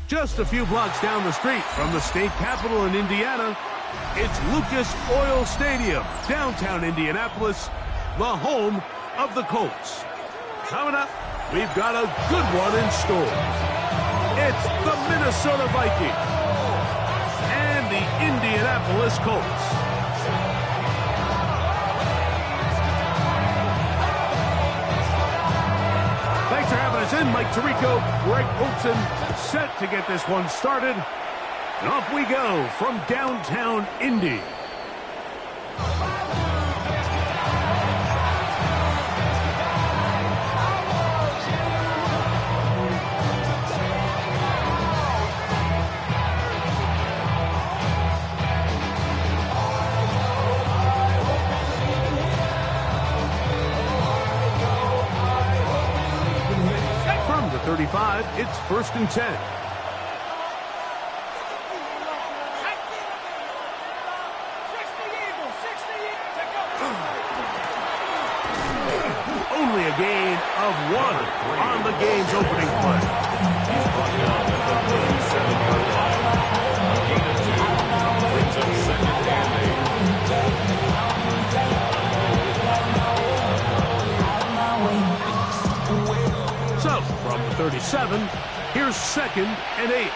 Just a few blocks down the street from the state capitol in Indiana, it's Lucas Oil Stadium, downtown Indianapolis, the home of the Colts. Coming up, we've got a good one in store. It's the Minnesota Vikings and the Indianapolis Colts. Thanks for having us in. Mike Tirico, Greg Olson, set to get this one started. And off we go from downtown Indy. From the 35, it's 1st and 10. Only a gain of 1 on the game's opening play. So, from the 37, here's 2nd and 8.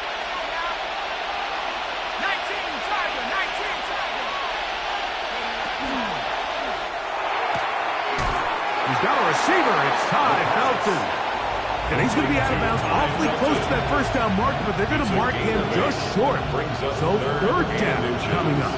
He's got a receiver. It's Ty Felton. And he's going to be out of bounds awfully close to that first down mark, but they're going to mark him just short. So 3rd down coming up.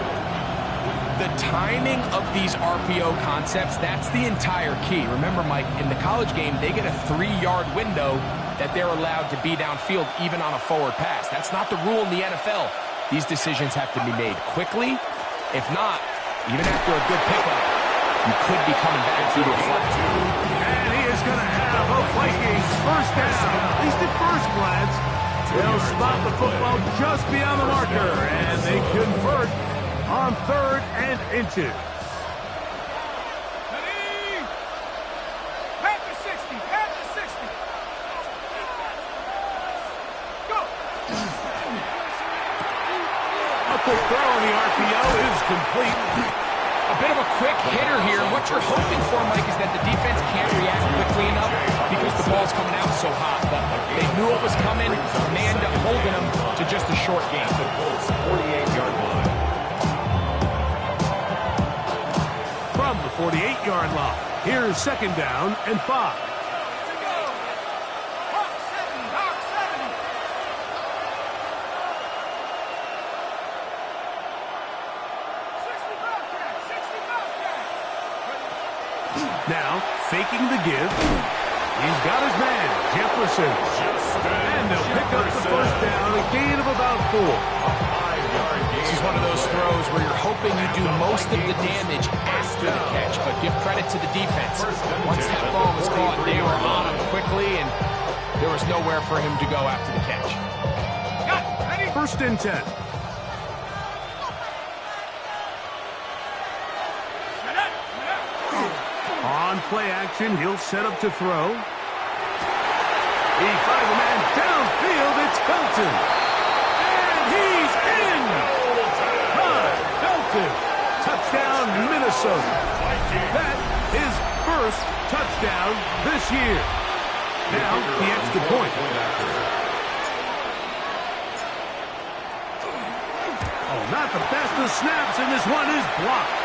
The timing of these RPO concepts, that's the entire key. Remember, Mike, in the college game, they get a 3-yard window that they're allowed to be downfield even on a forward pass. That's not the rule in the NFL. These decisions have to be made quickly. If not, even after a good pickup, you could be coming back due to a flag. And he is going to have a Vikings first down, at least at first glance. They'll spot the football just beyond the marker, and they convert on 3rd and inches. A quick throw on the RPO is complete. A bit of a quick hitter here. What you're hoping for, Mike, is that the defense can't react quickly enough because the ball's coming out so hot. But they knew it was coming, and they end up holding them to just a short game. 48-yard line. From the 48-yard line, here's 2nd down and 5. Now, faking the give. He's got his man, Jefferson. And they'll pick up the first down, a gain of about 4. This is one of those throws where you're hoping you do most of the damage after the catch, but give credit to the defense. Once that ball was caught, they were on him quickly, and there was nowhere for him to go after the catch. 1st and 10. On play action, he'll set up to throw. He finds a man downfield. It's Felton. And he's in. Felton. Touchdown, Minnesota. That is first touchdown this year. Now, the extra point. Oh, not the best of snaps, and this one is blocked.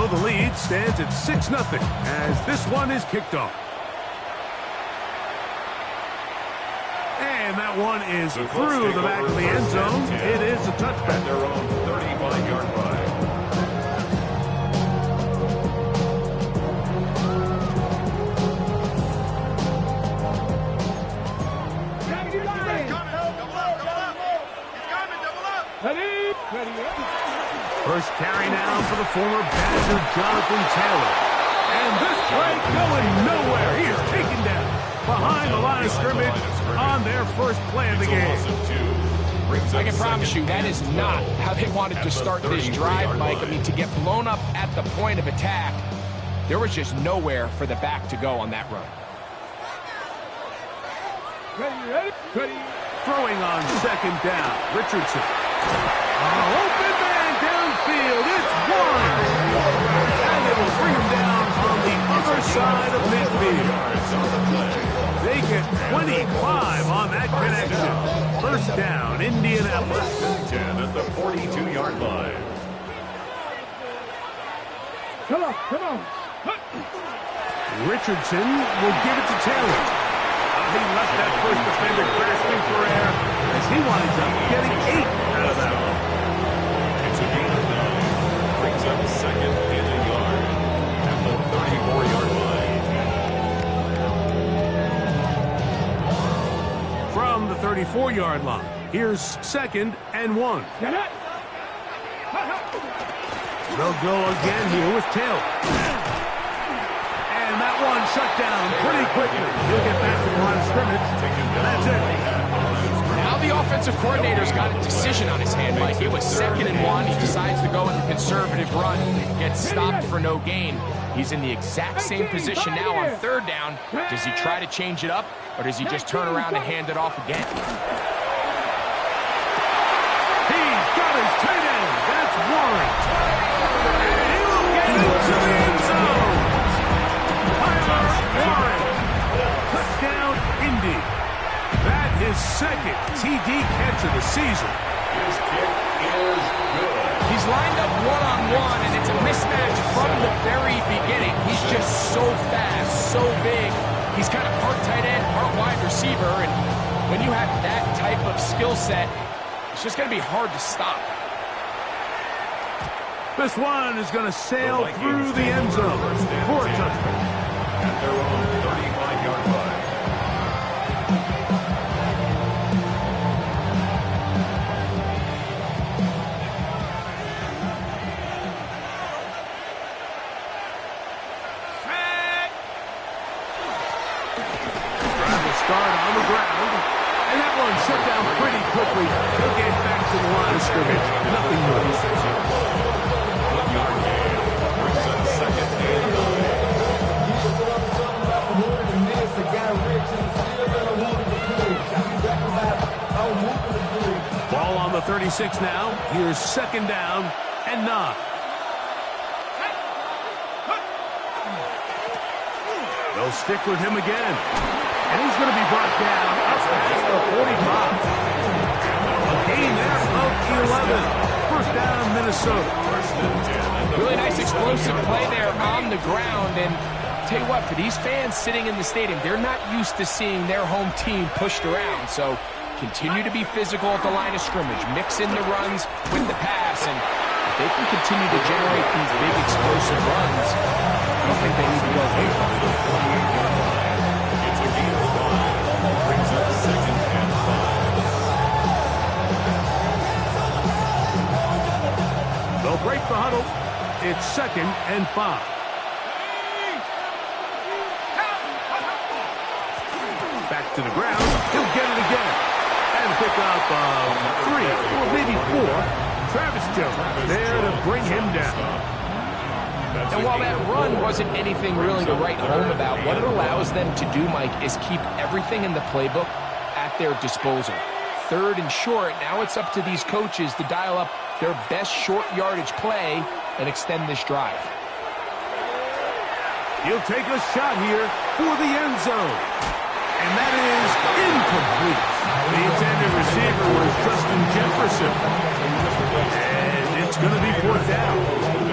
The lead stands at 6-0 as this one is kicked off. And that one is through the back of the end zone. It is a touchback. At their own 35-yard line. former Badger Jonathan Taylor. And this play going nowhere. He is taken down behind the line of scrimmage on their first play of the game. I can promise you that is not how they wanted to start this drive, Mike. I mean, to get blown up at the point of attack, there was just nowhere for the back to go on that run. Ready. Throwing on second down. Richardson. Open man downfield. It's one. And it will bring him down on the other side of midfield. They get 25 on that connection. First down, Indianapolis. 10 at the 42-yard line. Come on. Richardson will give it to Taylor. He left that first defender grasping for air as he winds up getting 8 out of that one. It's a gain of 9. Brings up second and a yard at the 34-yard line. From the 34-yard line, here's second and 1. They'll go again here with Taylor. And that one shut down pretty quickly. He'll get back to the line of scrimmage. That's it. Now the offensive coordinator's got a decision on his hand, Mike. It was second and 1. He decides to go with a conservative run. Gets stopped for no gain. He's in the exact same position now on third down. Does he try to change it up, or does he just turn around and hand it off again? He's got his tight end. That's Warren. And he'll get into the end zone. Warren. Touchdown, Indy. That is second TD catch of the season. His kick is good. He's lined up one-on-one, and it's a mismatch from the very beginning. He's just so fast, so big. He's kind of part tight end, part wide receiver, and when you have that type of skill set, it's just going to be hard to stop. This one is going to sail through the end zone for a touchdown. At their own 35-yard line. Drive will start on the ground. And that one shut down pretty quickly. He'll get back to the line of scrimmage. Nothing more. 1-yard gain. Brings up second and 9. Ball on the 36 now. Here's second down and 9. They'll stick with him again. And he's going to be brought down up past the 45. A gain there of 11. First down, Minnesota. Really nice explosive play there on the ground, and tell you what, for these fans sitting in the stadium, they're not used to seeing their home team pushed around. So continue to be physical at the line of scrimmage, mix in the runs with the pass, and if they can continue to generate these big explosive runs, I don't think they need to go away from it. It's a gain of 5. Brings up second and 5. They'll break the huddle. It's second and 5. Back to the ground. He'll get it again. And pick up 3 or maybe 4. Travis Jones there to bring him down. And while that run wasn't anything really to write home about, what it allows them to do, Mike, is keep everything in the playbook at their disposal. Third and short, now it's up to these coaches to dial up their best short yardage play and extend this drive. He'll take a shot here for the end zone. And that is incomplete. The intended receiver was Justin Jefferson. And it's going to be fourth down.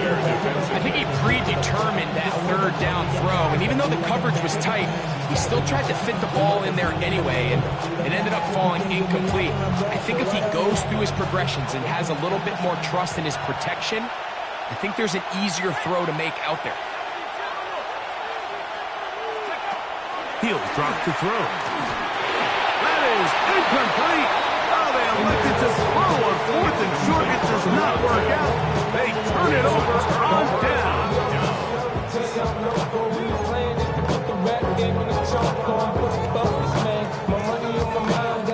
I think he predetermined that third down throw, and even though the coverage was tight, he still tried to fit the ball in there anyway, and it ended up falling incomplete. I think if he goes through his progressions and has a little bit more trust in his protection, I think there's an easier throw to make out there. He'll drop to throw. That is incomplete. Oh, they elected to throw on fourth and short. It does not work out. They turn it over on down.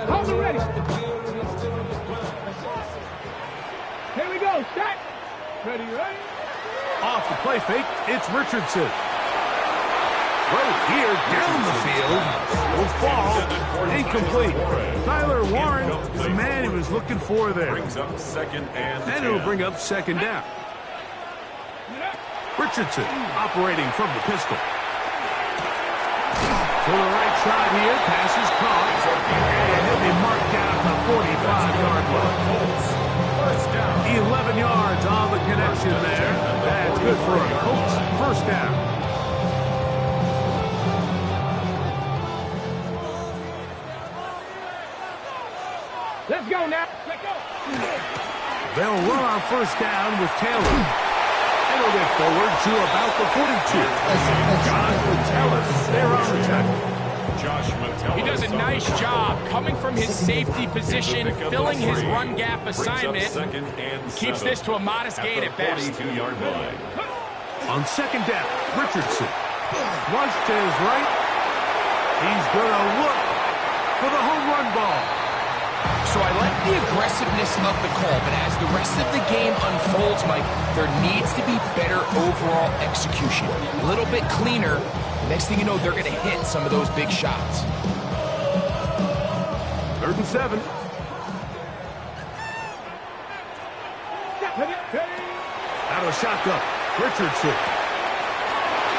Hold it ready. Here we go. Set. Ready, ready. Off the play fake, it's Richardson. Throw here down the field. Will fall. Incomplete. Tyler Warren is the man he was looking for there. Brings up second and it'll bring up second down. Richardson operating from the pistol. To the right side here. Pass is caught. And he'll be marked down at the 45-yard line. 11 yards on the connection there. That's good for a Colts first down. Let's go now. Let's go. They'll run on first down with Taylor. It'll get forward to about the 42. Josh Metellus there on the tackle. He does a nice job coming from his safety position, filling his run gap assignment. Keeps this to a modest gain at best. On second down, Richardson. Flush to his right. He's going to look for the home run ball. So I like the aggressiveness of the call, but as the rest of the game unfolds, Mike, there needs to be better overall execution. A little bit cleaner. Next thing you know, they're going to hit some of those big shots. 3rd and 7. Out of the shotgun, Richardson.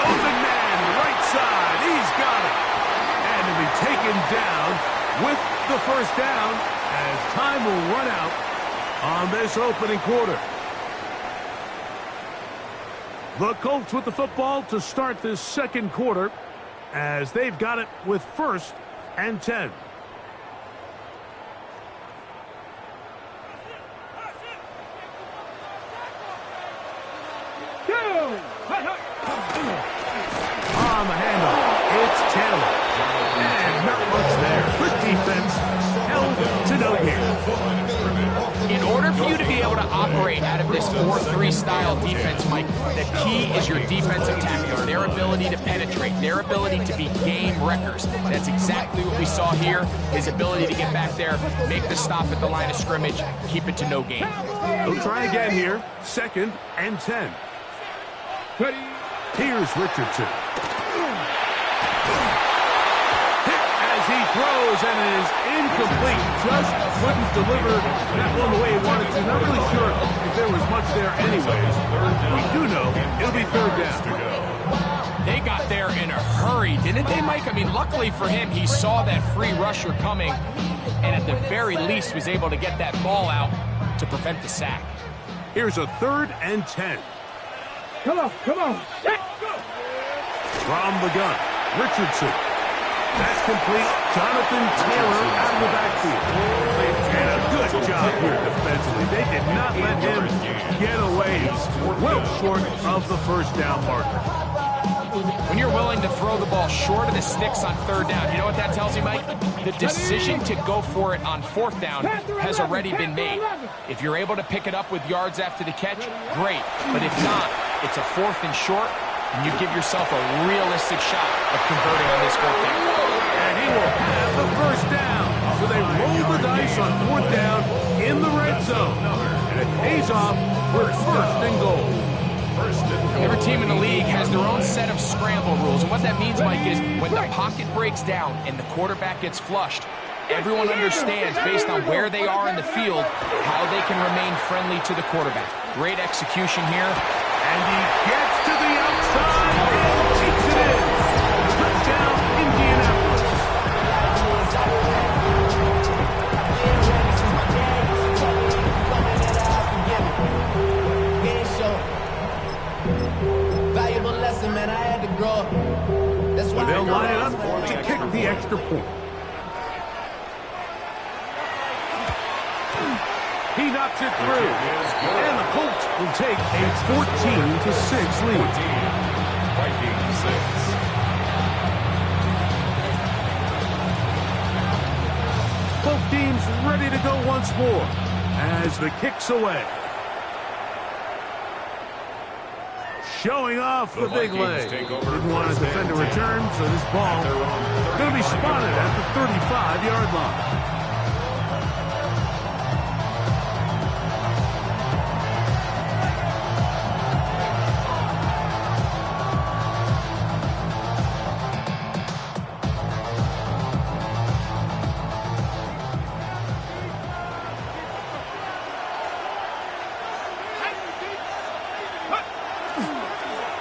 Open man, right side. He's got it. And to be taken down with the first down as time will run out on this opening quarter. The Colts with the football to start this second quarter as they've got it with 1st and 10. On the handoff, it's Taylor. And not much there. Good defense. Held to no gain. In order for you to be able to operate out of this 4-3 style defense, Mike, the key is your defensive tackles, their ability to penetrate, their ability to be game wreckers. That's exactly what we saw here, his ability to get back there, make the stop at the line of scrimmage, keep it to no gain. They'll try again here. 2nd and 10. Here's Richardson. He throws and it is incomplete. Just couldn't deliver that one the way he wanted to. Not really sure if there was much there anyways. We do know it'll be 3rd down. They got there in a hurry, didn't they, Mike? I mean, luckily for him, he saw that free rusher coming and at the very least was able to get that ball out to prevent the sack. Here's a 3rd and 10. Come on, come on. From the gun, Richardson. That's complete. Jonathan Taylor out of the backfield. And a good job here defensively. They did not let him get away. Well short of the first down marker. When you're willing to throw the ball short of the sticks on 3rd down, you know what that tells you, Mike? The decision to go for it on 4th down has already been made. If you're able to pick it up with yards after the catch, great. But if not, it's a 4th and short, and you give yourself a realistic shot of converting on this 4th down. And he will have the first down. So they roll the dice on 4th down in the red zone. And it pays off with 1st and goal. Every team in the league has their own set of scramble rules. And what that means, Mike, is when the pocket breaks down and the quarterback gets flushed, everyone understands, based on where they are in the field, how they can remain friendly to the quarterback. Great execution here. And he gets to the outside and takes it in. Touchdown, Indianapolis. Valuable lesson, man. I had to grow up. That's why They'll line it up to kick the extra point. He knocks it through. And the Colts will take a 14-6 lead. Vikings 6. Both teams ready to go once more as the kick's away. showing off the big leg. Didn't want to defend a return, so this ball going to be spotted at the 35-yard line.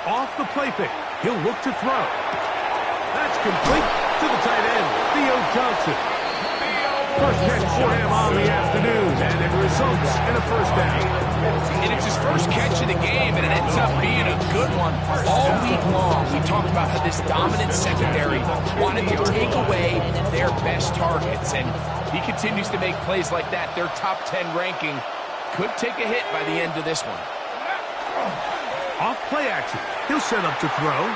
Off the play fake. He'll look to throw. That's complete to the tight end, Theo Johnson. First catch for him on the afternoon, and it results in a first down. And it's his first catch of the game, and it ends up being a good one. All week long, we talked about how this dominant secondary wanted to take away their best targets, and he continues to make plays like that. Their top 10 ranking could take a hit by the end of this one. Off play action. He'll set up to throw.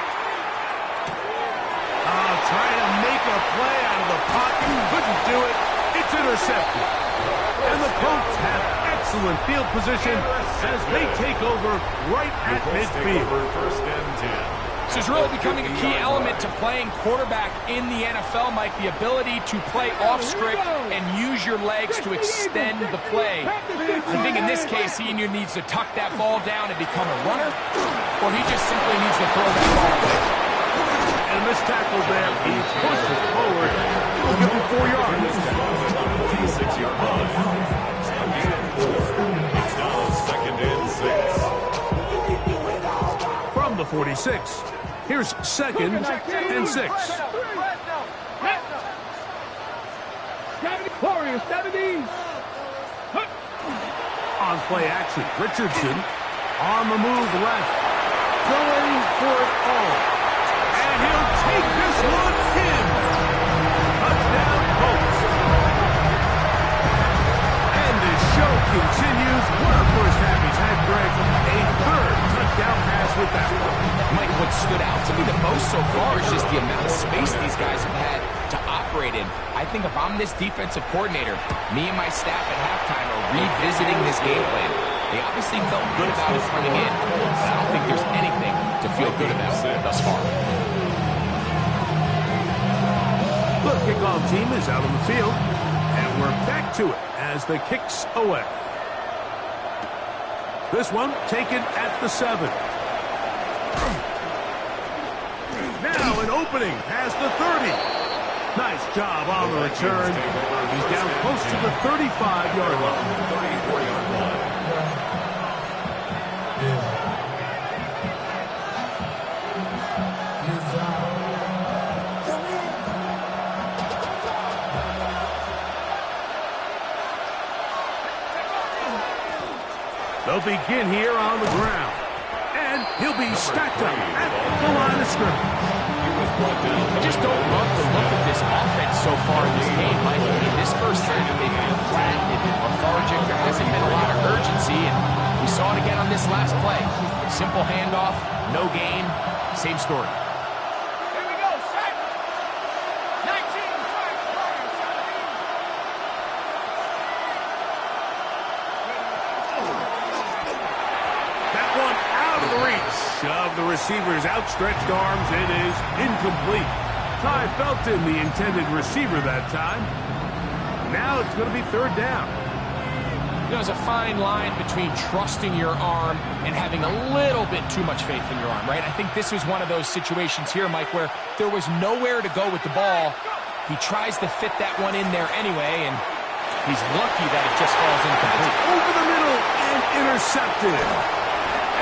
Trying to make a play out of the pocket. Couldn't do it. It's intercepted. And the Colts have excellent field position as they take over right at midfield. First and 10. This is really becoming a key element to playing quarterback in the NFL, Mike, the ability to play off script and use your legs to extend the play. I think in this case, he either needs to tuck that ball down and become a runner, or he just simply needs to throw that ball away. And this tackle there, he pushes forward. He'll give him 4 yards. 26-yard line. It's now second and 6. From the 46. Here's second and 6. Warriors, 70. On play action, Richardson on the move left, going for it all. And he'll take this one in. Touchdown, Colts. And the show continues. What a first half he's had, Greg. A third touchdown pass with that one. Mike, what stood out to me the most so far is just the amount of space these guys have had to operate in. I think if I'm this defensive coordinator, me and my staff at halftime are revisiting this game plan. They obviously felt good about it coming in, but I don't think there's anything to feel good about thus far. The kickoff team is out on the field, and we're back to it as the kick's away. This one taken at the 7. Now an opening past the 30. Nice job on the return. He's down close to the 35-yard line. 34-yard line. They'll begin here on the ground. And he'll be stacked up at the line of scrimmage. I just don't love the look of this offense so far in this game, Mike. I mean, this first half, they've been flat, they've been lethargic, there hasn't been a lot of urgency, and we saw it again on this last play. Simple handoff, no gain, same story. Here we go, set. 19, fight, Warriors, 17. That one out of the reach of the receiver's outstretched arms. It is incomplete. Ty Felton, the intended receiver that time. Now it's going to be third down. You know, there's a fine line between trusting your arm and having a little bit too much faith in your arm, right? I think this was one of those situations here, Mike, where there was nowhere to go with the ball. He tries to fit that one in there anyway, and he's lucky that it just falls incomplete. Over the middle and intercepted.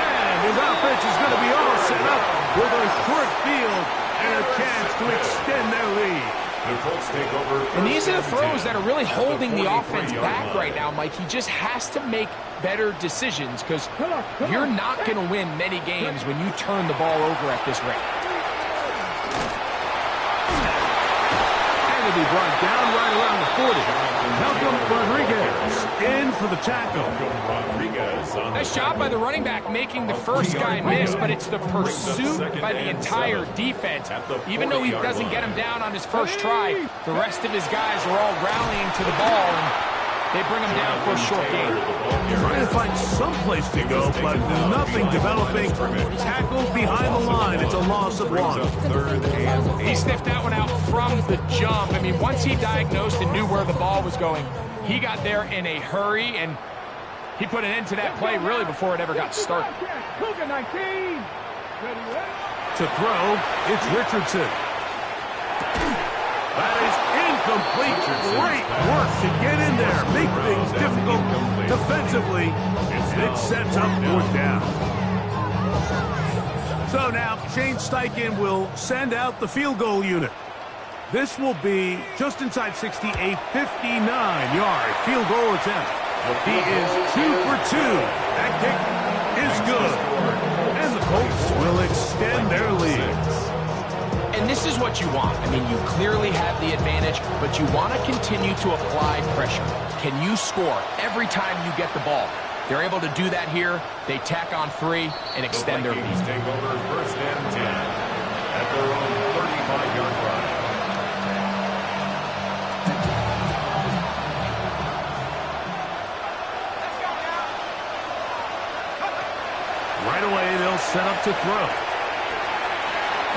And his offense is going to be all set up with a short field and a chance to extend their lead. The Colts take over. And these are the throws that are really holding the offense back right now, Mike. He just has to make better decisions because you're not going to win many games when you turn the ball over at this rate. And he'll be brought down right around the 40. Malcolm Rodriguez in for the tackle. Nice job by the running back making the first guy miss, but it's the pursuit by the entire defense. Even though he doesn't get him down on his first try, the rest of his guys are all rallying to the ball, and They bring him down for a short gain. Trying to find some place to go, but nothing developing. Tackled behind the line. It's a loss of 1. He sniffed that one out from the jump. I mean, once he diagnosed and knew where the ball was going, he got there in a hurry, and he put an end to that play really before it ever got started. To throw, it's Richardson. That is incomplete. Great work to get in there, make things difficult defensively, and it sets up 4th down. So now Shane Steichen will send out the field goal unit. This will be just inside 60, a 59-yard field goal attempt. He is 2 for 2. That kick is good. And the Colts will extend their lead. And this is what you want. I mean, you clearly have the advantage, but you want to continue to apply pressure. Can you score every time you get the ball? They're able to do that here. They tack on 3 and extend their lead. Take over 1st and 10 at their own 35-yard line. Right away, they'll set up to throw.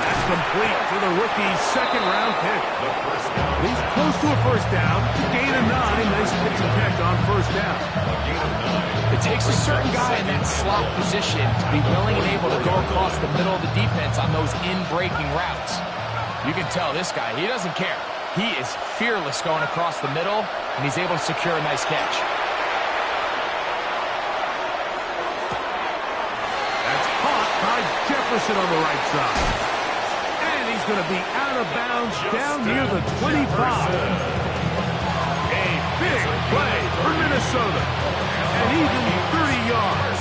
That's complete to the rookie's 2nd-round pick. He's close to a 1st down. Gain of 9. Nice pitch and catch on 1st down. It takes a certain guy in that slot position to be willing and able to go across the middle of the defense on those in-breaking routes. You can tell this guy, he doesn't care. He is fearless going across the middle, and he's able to secure a nice catch. That's caught by Jefferson on the right side. He's going to be out of bounds down near the 25. A big play for Minnesota. And even 30 yards.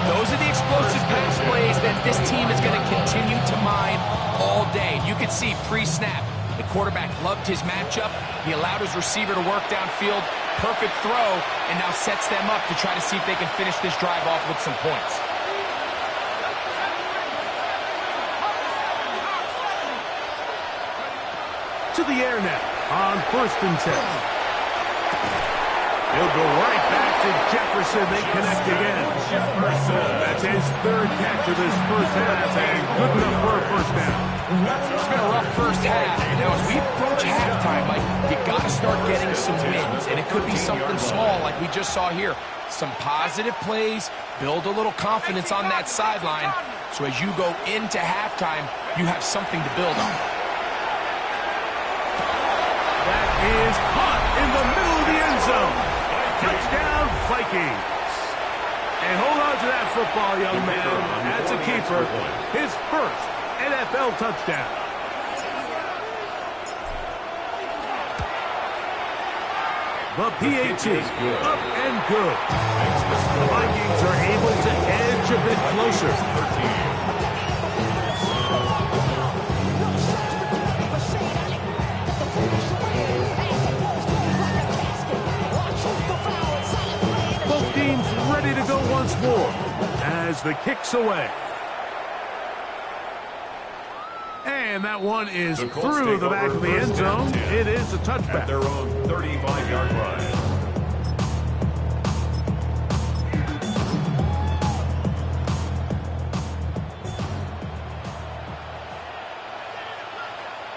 Those are the explosive pass plays that this team is going to continue to mine all day. You can see pre-snap, the quarterback loved his matchup. He allowed his receiver to work downfield. Perfect throw, and now sets them up to try to see if they can finish this drive off with some points. To the air now on 1st and 10. He'll go right back to Jefferson. They connect again. That's his 3rd catch of this 1st half, and good enough for a 1st down. It's been a rough 1st half. Now, as we approach halftime, Mike, you got to start getting some wins, and it could be something small like we just saw here. Some positive plays, build a little confidence on that sideline, so as you go into halftime, you have something to build on. Is caught in the middle of the end zone. Touchdown, Vikings. And hold on to that football, young man. That's a keeper. His 1st NFL touchdown. The PAT up and good. The Vikings are able to edge a bit closer. Teams ready to go once more as the kick's away. And that one is through the back of the end zone. It is a touchback. At their own 35-yard line.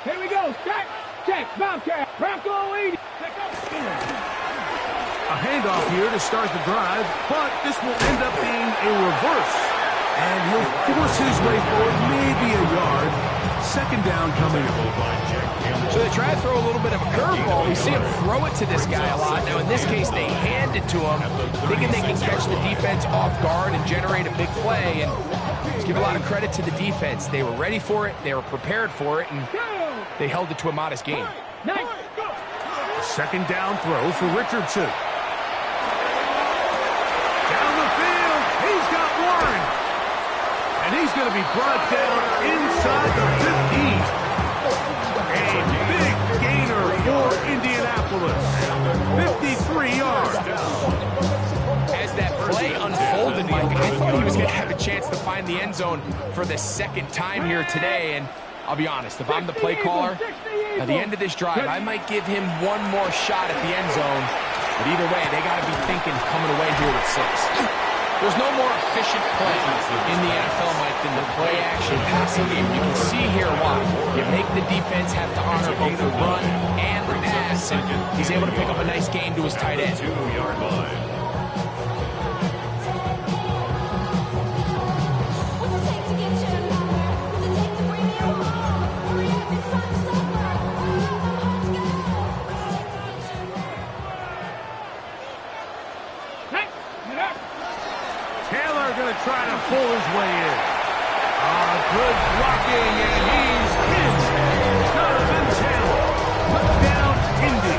Here we go. Stack, check, Bobcat, Bronco lead. A handoff here to start the drive, but this will end up being a reverse. And he'll force his way forward, maybe a yard. 2nd down coming up. So they try to throw a little bit of a curveball. We see him throw it to this guy a lot. Now, in this case, they hand it to him, thinking they can catch the defense off guard and generate a big play. And let's give a lot of credit to the defense. They were ready for it, they were prepared for it, and they held it to a modest game. 2nd down throw for Richardson. Down the field, he's got Warren. And he's going to be brought down inside the 15. A big gainer for Indianapolis. 53 yards. As that play unfolded, Mike, I thought he was going to have a chance to find the end zone for the 2nd time here today. And I'll be honest, if I'm the play caller, at the end of this drive, I might give him one more shot at the end zone. But either way, they got to be thinking coming away here with 6. There's no more efficient play in the NFL, Mike, than the play-action passing game. You can see here why. You make the defense have to honor both the run and the pass, and he's able to pick up a nice gain to his tight end. 2-yard line. Trying to pull his way in. Good blocking, and he's pinned. Jonathan Taylor. Touchdown, Indy.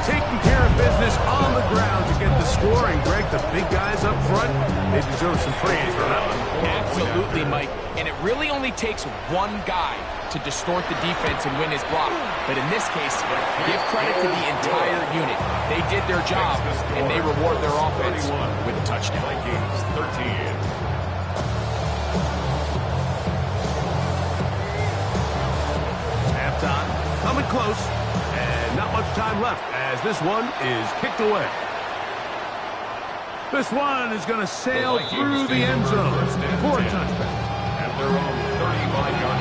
Taking care of business on the ground to get the score, and Greg, the big guys up front, they deserve some praise for that one. Absolutely, Mike. And it really only takes one guy to distort the defense and win his block. But in this case, give credit to the entire unit. They did their job, and they reward their offense with a touchdown. Vikings 13. Halftime, coming close, and not much time left as this one is kicked away. This one is going to sail through the end zone for a touchback. At their own 35-yard line.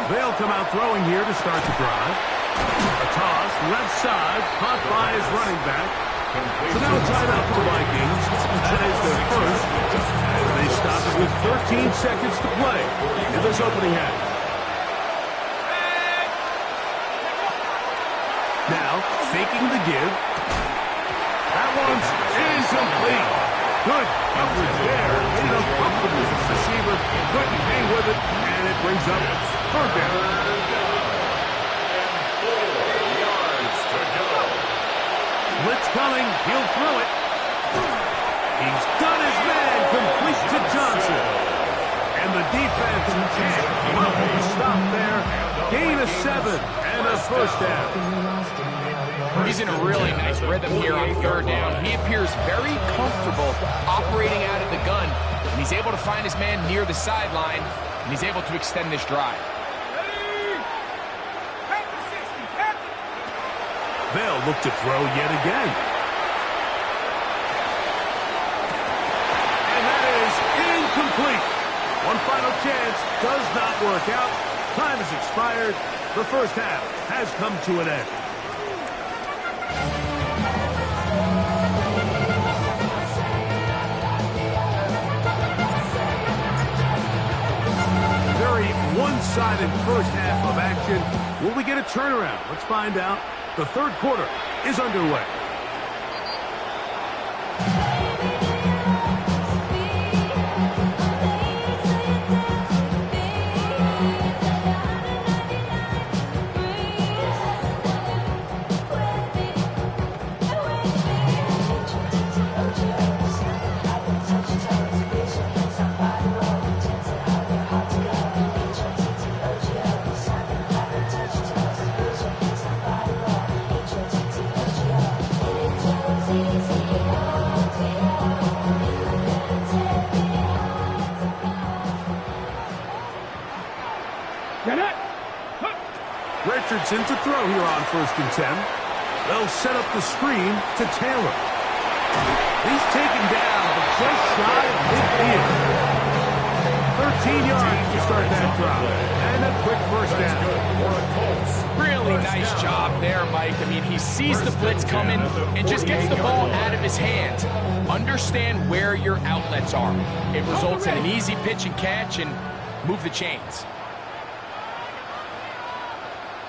They'll come out throwing here to start the drive. A toss, left side, caught by his running back. So now a timeout for the Vikings. That is their first, as they stop it with 13 seconds to play in this opening half. Now, faking the give. That one's incomplete. Good coverage there. Made it uncomfortable. The receiver couldn't hang with it, and it brings up third down. 4 yards to go. Blitz coming. He'll throw it. He's got his man complete to Johnson. And the defense can't stop there. Gain of 7 and a first down. He's in a really nice rhythm here on third down. He appears very comfortable operating out of the gun, and he's able to find his man near the sideline, and he's able to extend this drive. They'll look to throw yet again. And that is incomplete. One final chance does not work out. Time has expired. The first half has come to an end. Very one-sided first half of action. Will we get a turnaround? Let's find out. The third quarter is underway. Richardson to throw here on 1st and 10. They'll set up the screen to Taylor. He's taken down, but just shy of midfield. 13 yards to start that drive. And a quick first down. Really nice job there, Mike. I mean, he sees the blitz coming and just gets the ball out of his hands. Understand where your outlets are. It results in an easy pitch and catch and move the chains.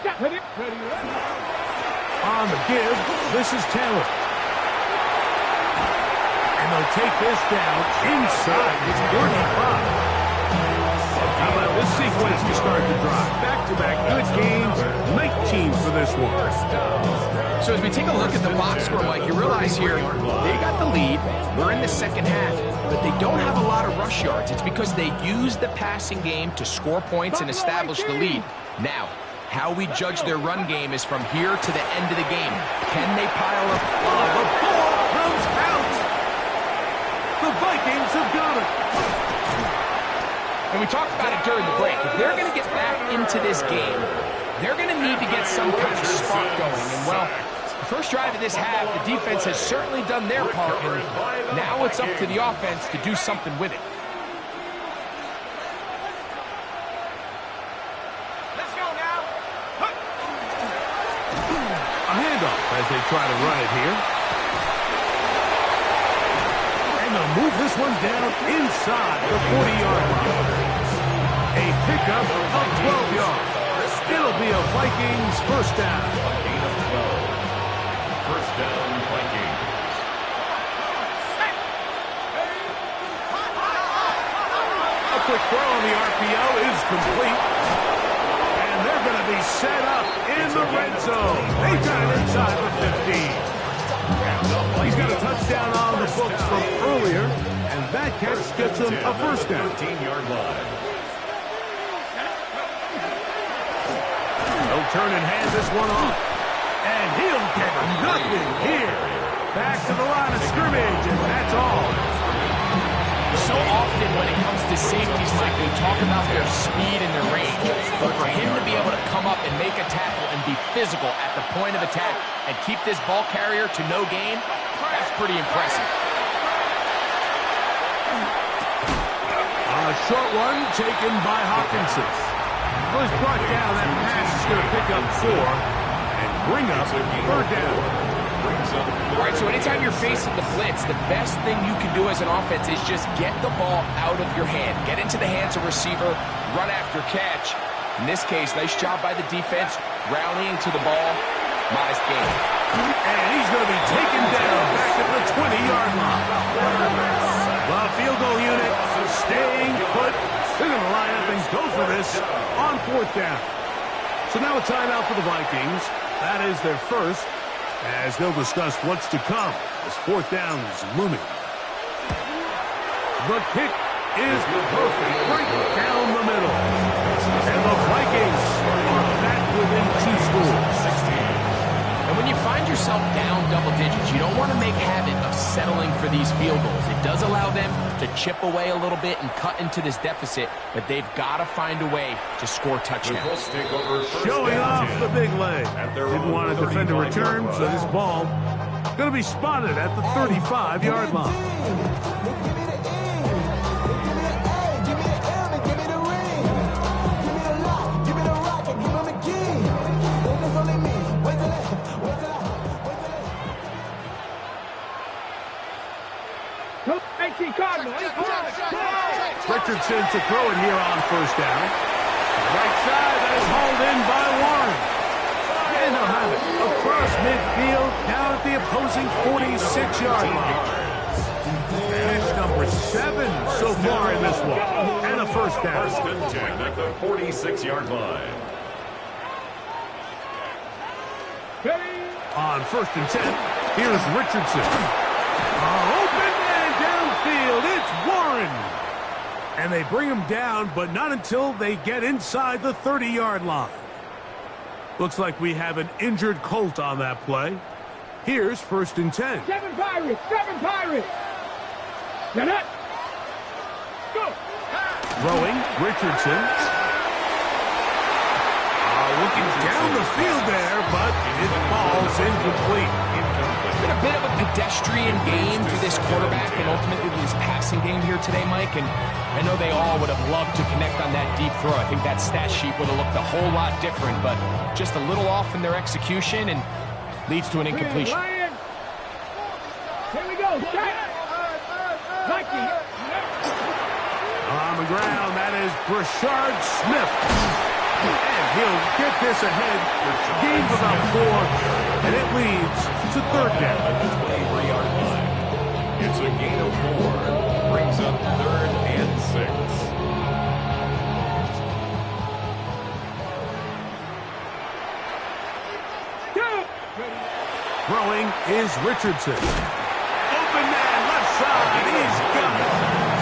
On the give, this is Taylor. And they'll take this down inside his 35. How about this sequence to start the drive? Back-to-back good games, 19 for this one. So as we take a look at the box score, Mike, you realize here they got the lead. We're in the second half, but they don't have a lot of rush yards. It's because they use the passing game to score points and establish the lead. Now, how we judge their run game is from here to the end of the game. Can they pile up? The ball comes out. The Vikings have got it. And we talked about it during the break. If they're going to get back into this game, they're going to need to get some kind of spark going. And, well, the first drive of this half, the defense has certainly done their part, and now it's up to the offense to do something with it. Let's go now. A handoff as they try to run it here. And they'll move this one down inside the 40-yard line. A pickup of 12 yards. It'll be a Vikings first down. A gain of 12. First down, Vikings. A quick throw on the RPO is complete. And they're going to be set up in the red zone. They got it inside the 15. He's got a touchdown on the books from earlier, and that catch gets him a first down. 13-yard line. He'll turn and hand this one off. And he'll get nothing here. Back to the line of scrimmage, and that's all. So often when it comes to safeties, Mike, we talk about their speed and their range. But for him to be able to come up and make a tackle and be physical at the point of attack and keep this ball carrier to no gain, that's pretty impressive. A short one taken by Hawkinson. Was brought down. That pass is going to pick up 4 and bring up third down. All right, so anytime you're facing the blitz, the best thing you can do as an offense is just get the ball out of your hand. Get into the hands of receiver, run after catch. In this case, nice job by the defense, rallying to the ball. Modest gain. And he's going to be taken down back at the 20-yard line. The field goal unit staying put. They're going to line up and go for this on fourth down. So now a timeout for the Vikings. That is their first, as they'll discuss what's to come as fourth down is looming. The kick is perfect right down the middle. And the Vikings are back within 2 scores. And when you find yourself down double digits, you don't want to make habit of settling for these field goals. It does allow them to chip away a little bit and cut into this deficit, but they've got to find a way to score touchdowns. Showing off the big leg. Didn't want to defend a return, so this ball going to be spotted at the 35-yard line. Richardson to throw it here on first down. Right side, that is hauled in by Warren. And they'll have it across midfield, down at the opposing 46-yard line. And it's number 7 so far in this one. And a first down. First and 10 at the 46-yard line. On first and 10, here's Richardson. Open man downfield, it's Warren. And they bring him down, but not until they get inside the 30-yard line. Looks like we have an injured Colt on that play. Here's first and 10. 7 Pirates! 7 Pirates! Get up! Go! Throwing, Richardson. Looking down the field there, but it falls incomplete. It's been a bit of a pedestrian game for this quarterback and ultimately this passing game here today, Mike. And I know they all would have loved to connect on that deep throw. I think that stat sheet would have looked a whole lot different, but just a little off in their execution and leads to an incompletion. Ryan. Here we go. Vikings. On the ground, that is Brashard Smith. And he'll get this ahead. Gain of about 4, and it leads to third down. At the 23-yard line. It's a gain of 4. Brings up third and 6. Throwing is Richardson. Open man, left side. He's got it.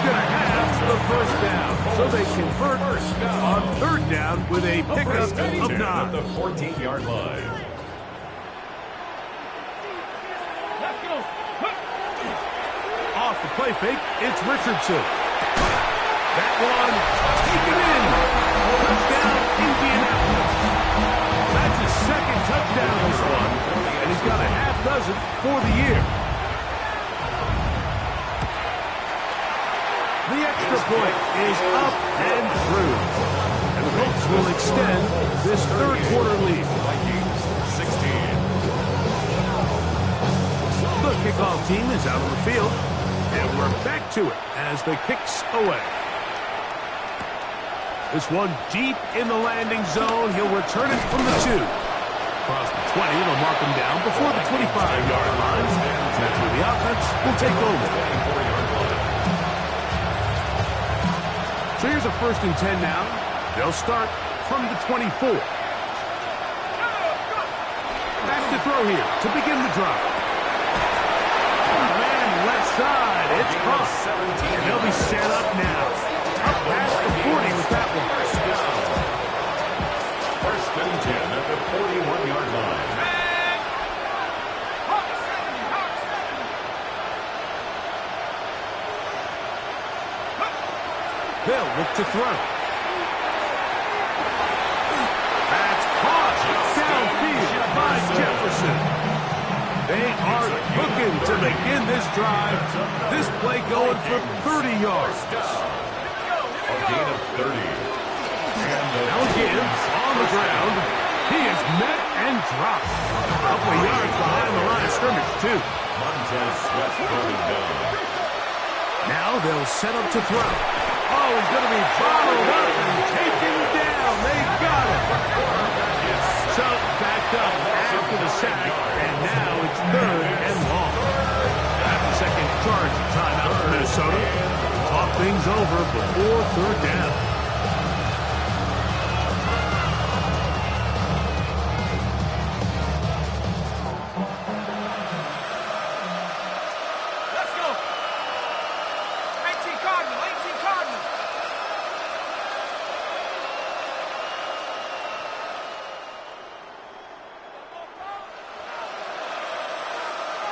going to have the first down. So they convert on third down with a pickup of 9. At the 14-yard line. Off the play fake, it's Richardson. That one taken in. Touchdown, Indianapolis. That's his second touchdown this one, and he's got a half dozen for the year. The extra point is up and through, and the Colts will extend this third quarter lead. Vikings 16. The kickoff team is out on the field, and we're back to it as the kick's away. This one deep in the landing zone. He'll return it from the 2. Across the 20, they'll mark him down before the 25-yard line. That's where the offense will take over. So here's a 1st and 10 now. They'll start from the 24. Back to throw here to begin the drive. Man, left side. It's caught. And they'll be set up now. Up past the 40 with that one. First and 10 at the 41-yard line. They'll look to throw. That's caught downfield by Jefferson. They are looking to begin this drive. This play going for 30 yards. A gain of 30. And Now again, on the ground, he is met and dropped. A couple of yards behind the line of scrimmage, too. Montez Sweat going down. Now they'll set up to throw. Oh, he's going to be bottled up and taken down. They got him. So backed up after the sack, and now it's 3rd and long. After second charge timeout for Minnesota. Talk things over before 3rd down. Let's go. 18 Cardinal, 18 Cardinal.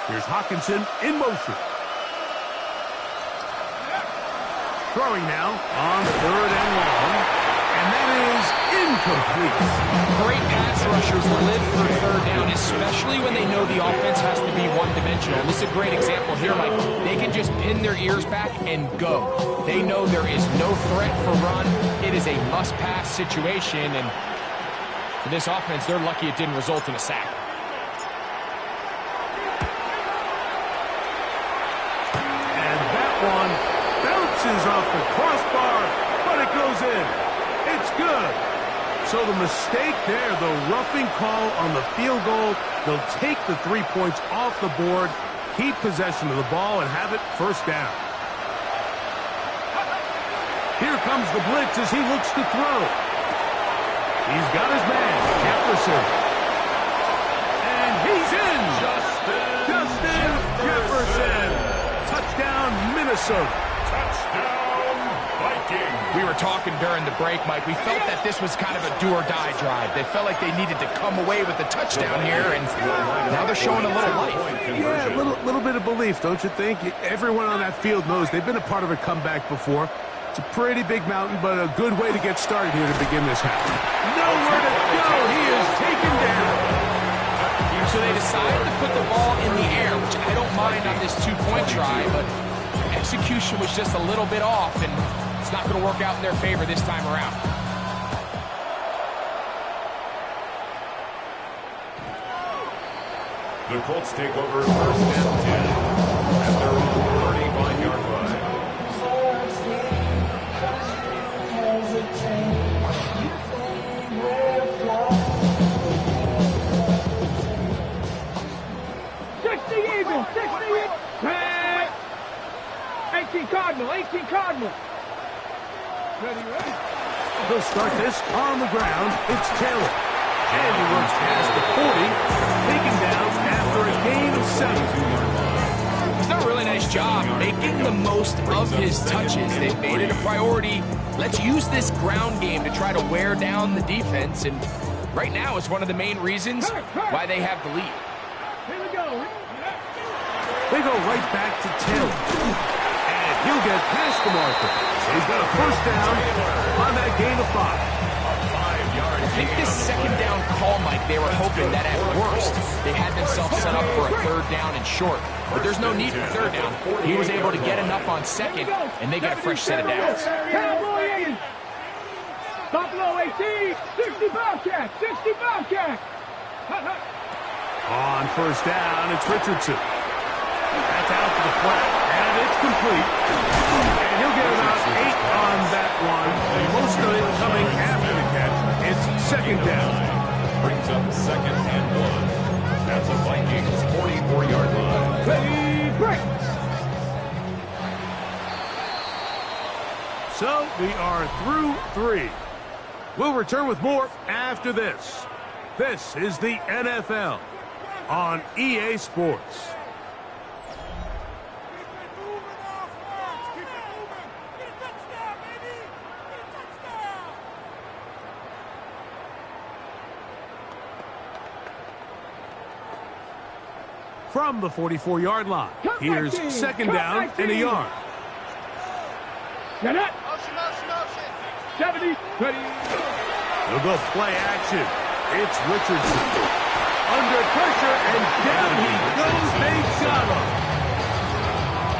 Here's Hawkinson in motion. Throwing now on 3rd and long. And that is incomplete. Great pass rushers live for 3rd down, especially when they know the offense has to be one-dimensional. And this is a great example here, Mike. They can just pin their ears back and go. They know there is no threat for run. It is a must-pass situation, and for this offense, they're lucky it didn't result in a sack. And that one bounces off the crossbar, but it goes in. It's good. So the mistake there, the roughing call on the field goal, they'll take the 3 points off the board, keep possession of the ball, and have it 1st down. Here comes the blitz as he looks to throw. He's got his man, Jefferson. And he's in. Justin Jefferson. Touchdown, Minnesota. touchdown, Vikings. We were talking during the break, Mike. We felt that this was kind of a do-or-die drive. They felt like they needed to come away with the touchdown here, and now they're showing a little life. Yeah, a little bit of belief, don't you think? Everyone on that field knows they've been a part of a comeback before. It's a pretty big mountain, but a good way to get started here to begin this half. Nowhere to go. He is taken down. So they decided to put the ball in the air, which I don't mind on this two-point try, but execution was just a little bit off, and it's not going to work out in their favor this time around. The Colts take over 1st and 10 at their own 35-yard line. Eagle, 60 Eagle. 18 Cardinal, 18 Cardinal. Ready, ready. They'll start this on the ground. It's Taylor. And he runs past the 40, taken down after a gain of 7. He's done a really nice job making the most of his touches. They've made it a priority. Let's use this ground game to try to wear down the defense, and right now it's one of the main reasons why they have the lead. Here we go. They go right back to Taylor. And he'll get past the marker. He's got a first down on that gain of 5. I think this second down call, Mike, they were hoping that at worst they had themselves set up for a third down and short. But there's no need for third down. He was able to get enough on second, and they get a fresh set of downs. Cowboy 80. Buffalo 18. 60 Bobcat. 60 Bobcat. On first down, it's Richardson. That's out to the flat, and it's complete. And he'll get about 8 on that one. Most of it coming after the catch. It's second down. Brings up second and 1. At the Vikings 44-yard line. Ready, break. So we are through 3. We'll return with more after this. This is the NFL on EA Sports. From the 44-yard line, here's second down and a yard. Get it. 70. Ready. They'll go play action. It's Richardson. Under pressure, and down he goes. They got him.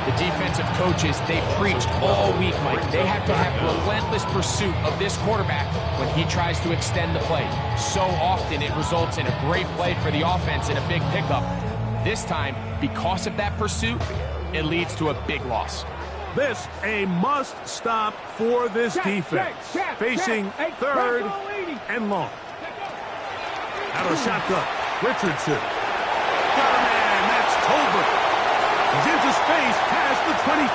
The defensive coaches, they preached all week, Mike. They have to have relentless pursuit of this quarterback when he tries to extend the play. So often it results in a great play for the offense and a big pickup. This time, because of that pursuit, it leads to a big loss. This a must stop for this defense. Facing third and long. Out of shotgun, Richardson. Got a man, that's Tolbert. He's into space past the 25.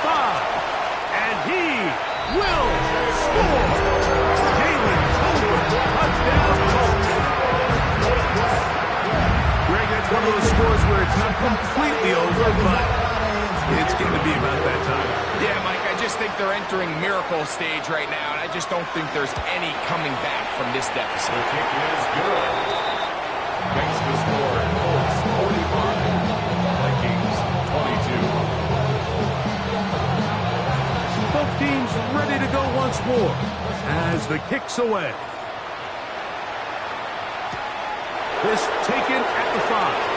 And he will score. Jalen Tolbert, touchdown Colts. Greg, that's one of those scores where it's not completely over, but it's getting to be about that time. Yeah, Mike, I just think they're entering miracle stage right now, and I just don't think there's any coming back from this deficit. The kick is good. Makes the score Colts 45, Vikings 22. Both teams ready to go once more as the kick's away. This taken at the 5.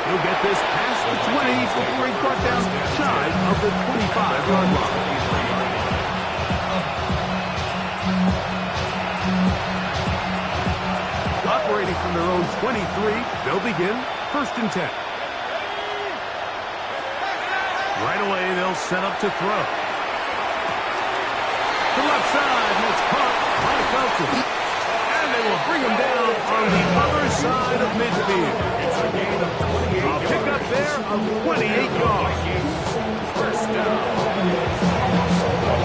He'll get this past the 20 before he's brought down shy of the 25-yard line. Operating from their own 23, they'll begin first and 10. Right away, they'll set up to throw. The left side, and it's caught by Felton. They will bring him down on the other side of midfield. It's a gain of 28 I'll pick up there of 28 yards. First down.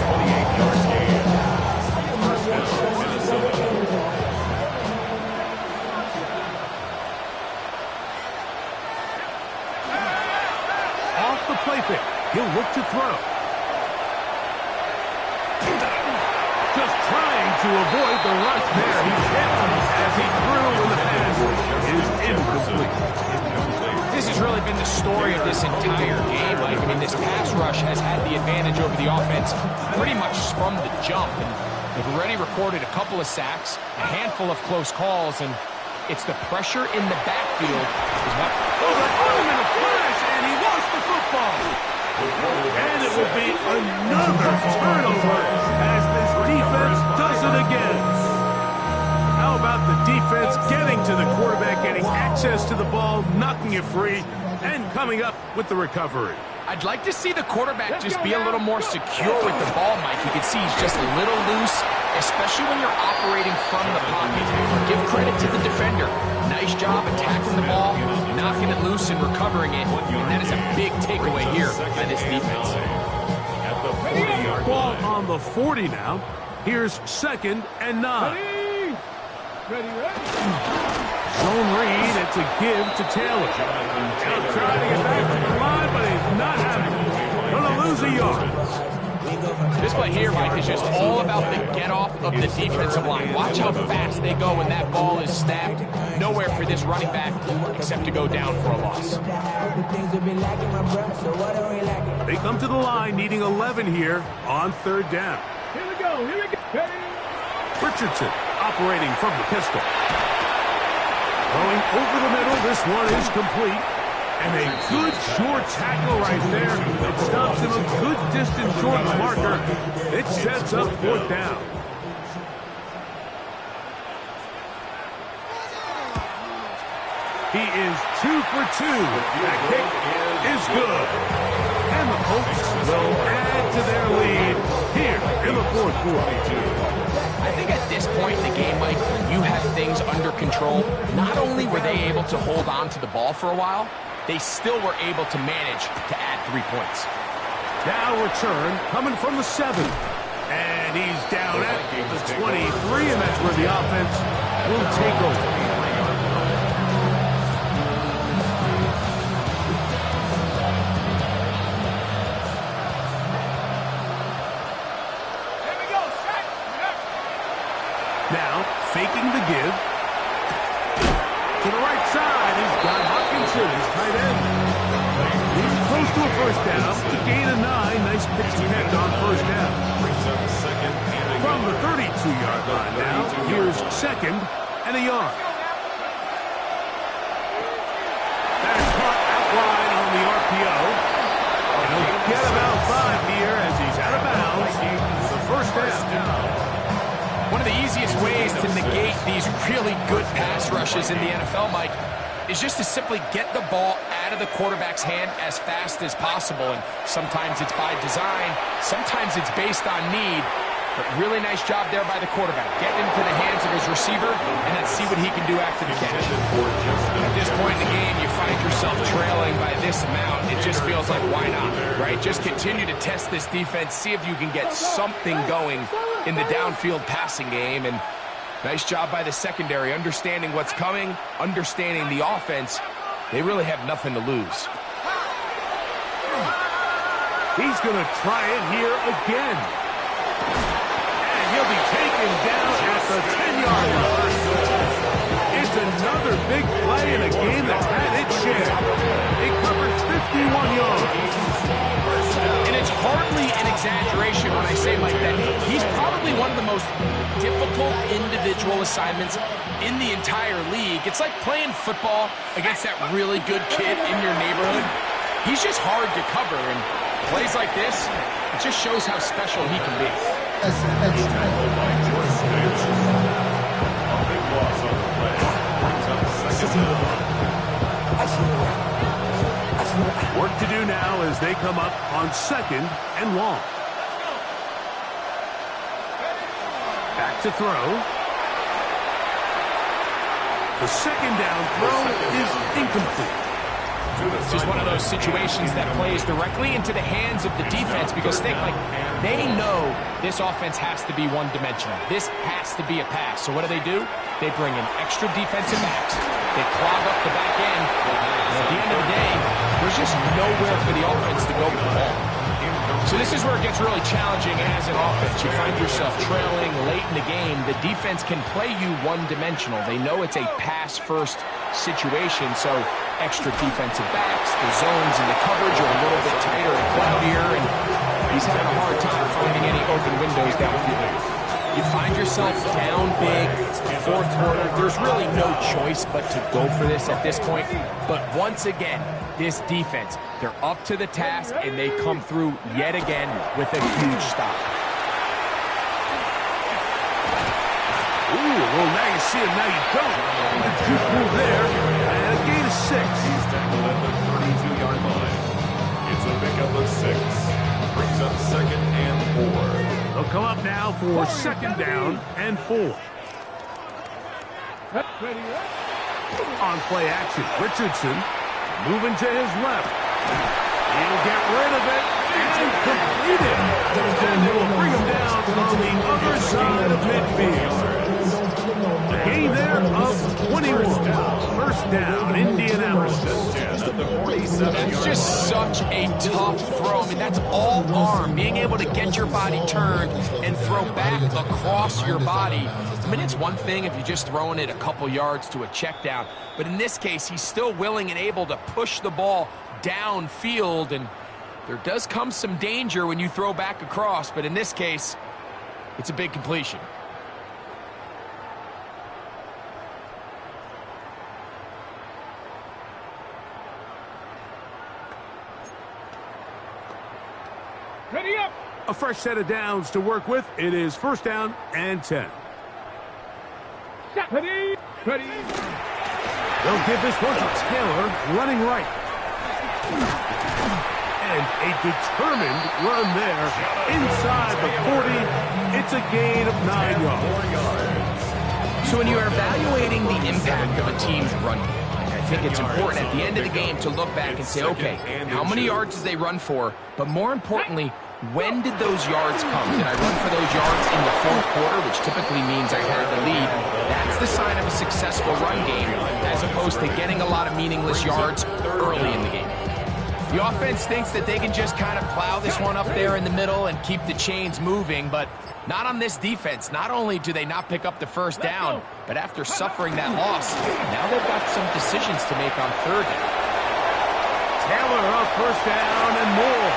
28-yard gain. First down, Minnesota. Off the play fake. He'll look to throw. Just trying to avoid the rush there. He hit as he threw when the pass is incomplete. This has really been the story of this entire game. Like, I mean, this pass rush has had the advantage over the offense pretty much from the jump. And they've already recorded a couple of sacks, a handful of close calls, and it's the pressure in the backfield is what... Oh, they put him in a flash, and he lost the football. And it will be another turnover as this defense does it again. How about the defense getting to the quarterback, getting access to the ball, knocking it free, and coming up with the recovery? I'd like to see the quarterback just be a little more secure with the ball, Mike. You can see he's just a little loose, especially when you're operating from the pocket. Give credit to the defender. Nice job attacking the ball, knocking it loose and recovering it. And that is a big takeaway here by this defense. At the 40-yard Ball line. on the 40 now. Here's second and 9. Ready. Zone read. It's a give to Taylor. He'll try to get back to the line. lose a yard. This play here, Mike, is just all about the get-off of the defensive line. Watch how fast they go when that ball is snapped. Nowhere for this running back except to go down for a loss. They come to the line needing 11 here on third down. Here we go. Here we go. Richardson operating from the pistol. Going over the middle. This one is complete. And a good short tackle right there. It stops him a good distance short of the marker. It sets up fourth down. He is 2 for 2. That kick is good. And the Colts will add to their lead here in the fourth quarter. I think at this point in the game, Mike, when you have things under control, not only were they able to hold on to the ball for a while, they still were able to manage to add 3 points. Now return coming from the 7. And he's down at the 23, and that's where the offense will take over. Now, faking the give. To the right side, he's got Hopkinson, his tight end. He's close to a first down. To gain a 9, nice pitch attempt on first down. From the 32-yard line now, here's second and a yard. That's caught out wide on the RPO. And he'll get about 5 here as he's out of bounds for the first down. One of the easiest ways to negate these really good pass rushes in the NFL, Mike, is just to simply get the ball out of the quarterback's hand as fast as possible. And sometimes it's by design, sometimes it's based on need. But really nice job there by the quarterback. Getting into the hands of his receiver and then see what he can do after the catch. At this point in the game, you find yourself trailing by this amount. It just feels like, why not, right? Just continue to test this defense, see if you can get something going in the downfield passing game. And nice job by the secondary, understanding what's coming, understanding the offense. They really have nothing to lose. He's going to try it here again. And he'll be taken down at the 10-yard line. It's another big play in a game that's had its share. It covers 51 yards. And it's hardly an exaggeration when I say, Mike, that he's probably one of the most difficult individual assignments in the entire league. It's like playing football against that really good kid in your neighborhood. He's just hard to cover, and plays like this, it just shows how special he can be. Work to do now as they come up on second and long. Back to throw. The second down throw is incomplete. This is one of those situations that plays directly into the hands of the defense because they know this offense has to be one-dimensional. This has to be a pass. So what do? They bring in extra defensive backs. They clog up the back end. And at the end of the day, there's just nowhere for the offense to go with the ball. So this is where it gets really challenging as an offense. You find yourself trailing late in the game. The defense can play you one-dimensional. They know it's a pass-first situation, so extra defensive backs, the zones and the coverage are a little bit tighter and cloudier, and he's having a hard time finding any open windows downfield. You find yourself down big. It's the fourth quarter. There's really no choice but to go for this at this point. But once again, this defense, they're up to the task, and they come through yet again with a huge stop. Ooh, well, now you see him, now you don't. A juke move there, and a gain of 6. He's tackled at the 32-yard line. It's a pickup of 6. Brings up second and 4. They'll come up now for second down and 4. On play action, Richardson moving to his left. He'll get rid of it and complete it. And they will bring him down on the other side of midfield. A gain there of 21. First down, Indianapolis. at the 47-yard line. That's just such a tough throw. I mean, that's all arm. Being able to get your body turned and throw back across your body. I mean, it's one thing if you're just throwing it a couple yards to a check down. But in this case, he's still willing and able to push the ball downfield. And there does come some danger when you throw back across. But in this case, it's a big completion. Ready up. A fresh set of downs to work with. It is 1st down and 10. Set. Ready. Ready. They'll give this one to Taylor, running right. And a determined run there inside the 40. It's a gain of 9 yards. So when you're evaluating the impact of a team's run game, I think it's important at the end of the game to look back and say, okay, how many yards did they run for? But more importantly, when did those yards come? Did I run for those yards in the 4th quarter, which typically means I had the lead? That's the sign of a successful run game, as opposed to getting a lot of meaningless yards early in the game. The offense thinks that they can just kind of plow this one up there in the middle and keep the chains moving, but not on this defense. Not only do they not pick up the 1st down, but after suffering that loss, now they've got some decisions to make on 3rd down. Taylor up 1st down and more.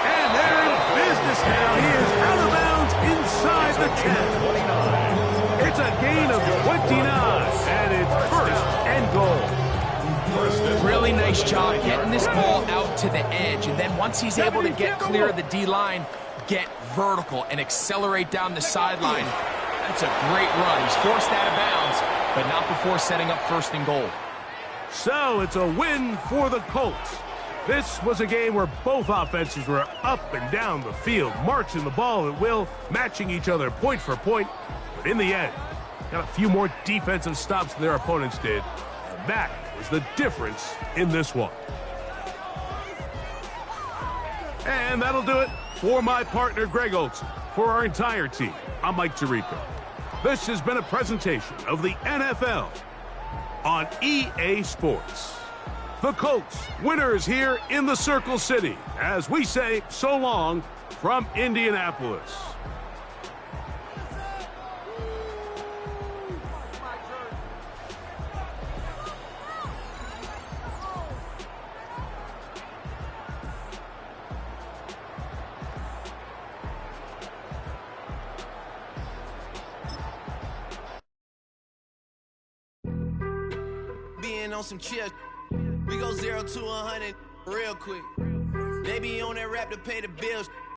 And they're in business now. He is out of bounds inside the 10. It's a gain of 29, and it's 1st and goal. Really nice job getting this ball out to the edge, and then once he's able to get clear of the D-line, get vertical and accelerate down the sideline. That's a great run. He's forced out of bounds, but not before setting up 1st and goal. So it's a win for the Colts. This was a game where both offenses were up and down the field, marching the ball at will, matching each other point for point. But in the end, got a few more defensive stops than their opponents did. And that was the difference in this one. And that'll do it for my partner, Greg Olson. For our entire team, I'm Mike Tirico. This has been a presentation of the NFL on EA Sports. The Colts, winners here in the Circle City, as we say so long from Indianapolis. Being on some chill. We go 0 to 100 real quick. They be on that rap to pay the bills.